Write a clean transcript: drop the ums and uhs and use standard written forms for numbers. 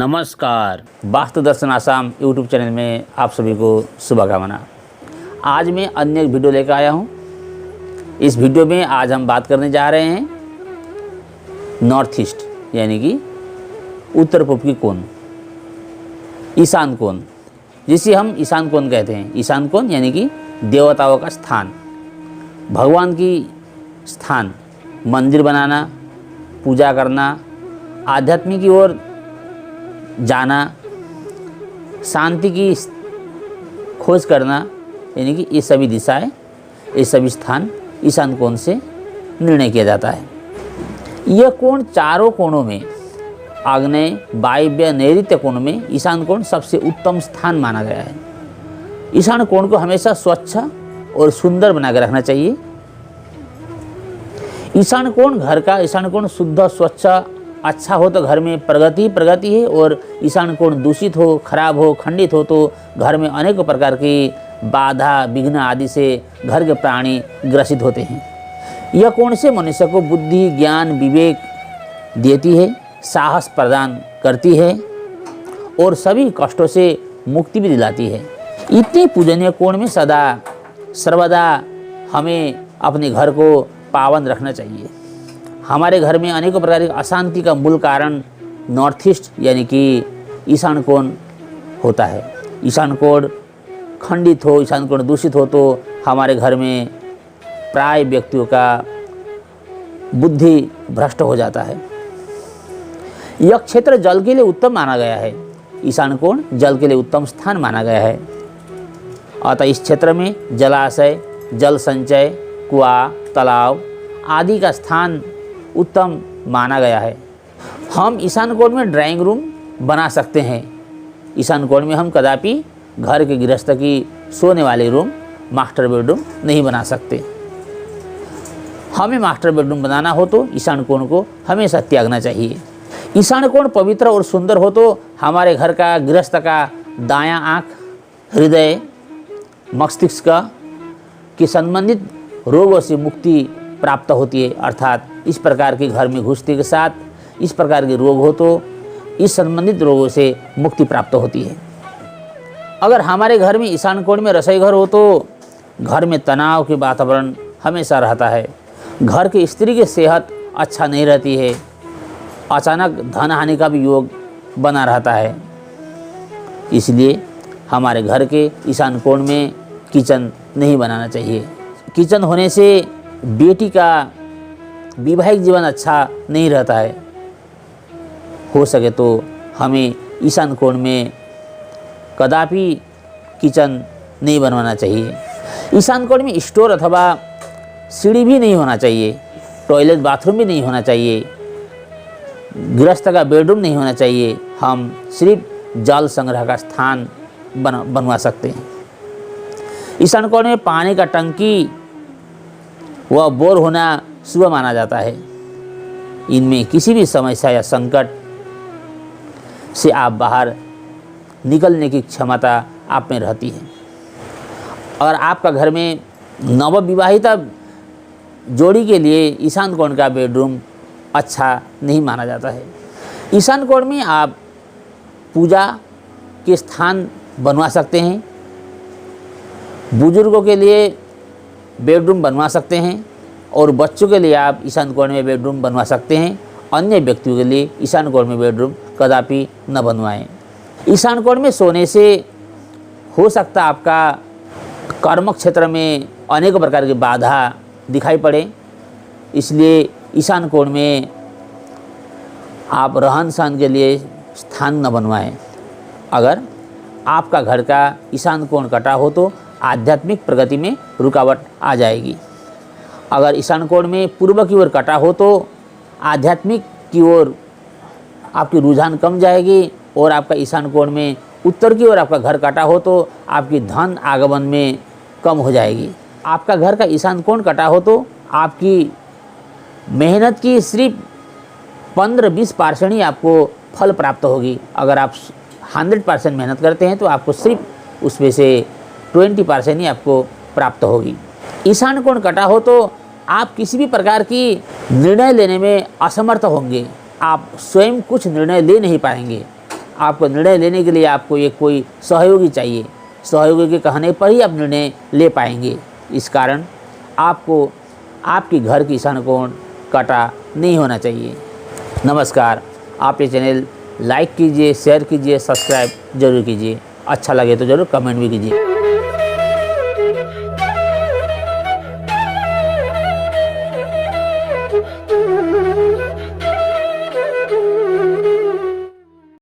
नमस्कार, वास्तु दर्शन Assam YouTube channel में आप सभी को शुभकामना। आज मैं अन्य एक वीडियो लेकर आया हूँ। इस वीडियो में आज हम बात करने जा रहे हैं नॉर्थ ईस्ट यानी कि उत्तर पूर्व की कोण, ईशान कोण, जिसे हम ईशान कोण कहते हैं। ईशान कोण यानी कि देवताओं का स्थान, भगवान की स्थान, मंदिर बनाना, पूजा करना, आध्यात्म की ओर जाना, शांति की खोज करना, यानी कि ये सभी दिशाएं, ये सभी स्थान ईशान कोण से निर्णय किया जाता है। यह कोण चारों कोणों में, आग्नेय, वायव्य, नैऋत्य कोण में ईशान कोण सबसे उत्तम स्थान माना गया है। ईशान कोण को हमेशा स्वच्छ और सुंदर बना के रखना चाहिए। ईशान कोण घर का ईशान कोण शुद्ध, स्वच्छ, अच्छा हो तो घर में प्रगति है, और ईशान कोण दूषित हो, खराब हो, खंडित हो तो घर में अनेक प्रकार की बाधा, विघ्न आदि से घर के प्राणी ग्रसित होते हैं। यह कोण से मनुष्य को बुद्धि, ज्ञान, विवेक देती है, साहस प्रदान करती है और सभी कष्टों से मुक्ति भी दिलाती है। इतने पूजनीय कोण में सदा सर्वदा हमें अपने घर को पावन रखना चाहिए। हमारे घर में अनेकों प्रकार की अशांति का मूल कारण नॉर्थ ईस्ट यानी कि ईशान कोण होता है। ईशान कोण खंडित हो, ईशान कोण दूषित हो तो हमारे घर में प्राय व्यक्तियों का बुद्धि भ्रष्ट हो जाता है। यह क्षेत्र जल के लिए उत्तम माना गया है। ईशान कोण जल के लिए उत्तम स्थान माना गया है। अतः इस क्षेत्र में जलाशय, जल संचय, कुआं, तालाब आदि का स्थान उत्तम माना गया है। हम ईशान कोण में ड्राइंग रूम बना सकते हैं। ईशान कोण में हम कदापि घर के गृहस्थ की सोने वाले रूम, मास्टर बेडरूम नहीं बना सकते। हमें मास्टर बेडरूम बनाना हो तो ईशान कोण को हमेशा त्यागना चाहिए। ईशान कोण पवित्र और सुंदर हो तो हमारे घर का गृहस्थ का दायां आँख, हृदय, मस्तिष्क की संबंधित रोगों से मुक्ति प्राप्त होती है। अर्थात इस प्रकार के घर में घुसते के साथ इस प्रकार के रोग हो तो इस संबंधित रोगों से मुक्ति प्राप्त होती है। अगर हमारे घर में ईशान कोण में रसोई घर हो तो घर में तनाव के वातावरण हमेशा रहता है। घर की स्त्री की सेहत अच्छा नहीं रहती है। अचानक धन हानि का भी योग बना रहता है। इसलिए हमारे घर के ईशान कोण में किचन नहीं बनाना चाहिए। किचन होने से बेटी का वैवाहिक जीवन अच्छा नहीं रहता है। हो सके तो हमें ईशान कोण में कदापि किचन नहीं बनवाना चाहिए। ईशान कोण में स्टोर अथवा सीढ़ी भी नहीं होना चाहिए। टॉयलेट, बाथरूम भी नहीं होना चाहिए। गृहस्थ का बेडरूम नहीं होना चाहिए। हम सिर्फ जल संग्रह का स्थान बनवा सकते हैं। ईशान कोण में पानी का टंकी व बोर होना शुभ माना जाता है। इनमें किसी भी समस्या या संकट से आप बाहर निकलने की क्षमता आप में रहती है। और आपका घर में नवविवाहिता जोड़ी के लिए ईशान कोण का बेडरूम अच्छा नहीं माना जाता है। ईशान कोण में आप पूजा के स्थान बनवा सकते हैं। बुजुर्गों के लिए बेडरूम बनवा सकते हैं और बच्चों के लिए आप ईशान कोण में बेडरूम बनवा सकते हैं। अन्य व्यक्तियों के लिए ईशान कोण में बेडरूम कदापि न बनवाएं। ईशान कोण में सोने से हो सकता आपका कर्म क्षेत्र में अनेक प्रकार की बाधा दिखाई पड़े। इसलिए ईशान कोण में आप रहन सहन के लिए स्थान न बनवाएं। अगर आपका घर का ईशान कोण कटा हो तो आध्यात्मिक प्रगति में रुकावट आ जाएगी। अगर ईशान कोण में पूर्व की ओर कटा हो तो आध्यात्मिक की ओर आपकी रुझान कम जाएगी। और आपका ईशान कोण में उत्तर की ओर आपका घर कटा हो तो आपकी धन आगमन में कम हो जाएगी। आपका घर का ईशान कोण कटा हो तो आपकी मेहनत की सिर्फ 15-20% ही आपको फल प्राप्त होगी। अगर आप 100% मेहनत करते हैं तो आपको सिर्फ उसमें से 20% ही आपको प्राप्त होगी। ईशान कोण कटा हो तो आप किसी भी प्रकार की निर्णय लेने में असमर्थ होंगे। आप स्वयं कुछ निर्णय ले नहीं पाएंगे। आपको निर्णय लेने के लिए आपको एक कोई सहयोगी चाहिए। सहयोगी के कहने पर ही आप निर्णय ले पाएंगे। इस कारण आपको आपके घर की ईशान कोण कटा नहीं होना चाहिए। नमस्कार, आप ये चैनल लाइक कीजिए, शेयर कीजिए, सब्सक्राइब जरूर कीजिए। अच्छा लगे तो ज़रूर कमेंट भी कीजिए।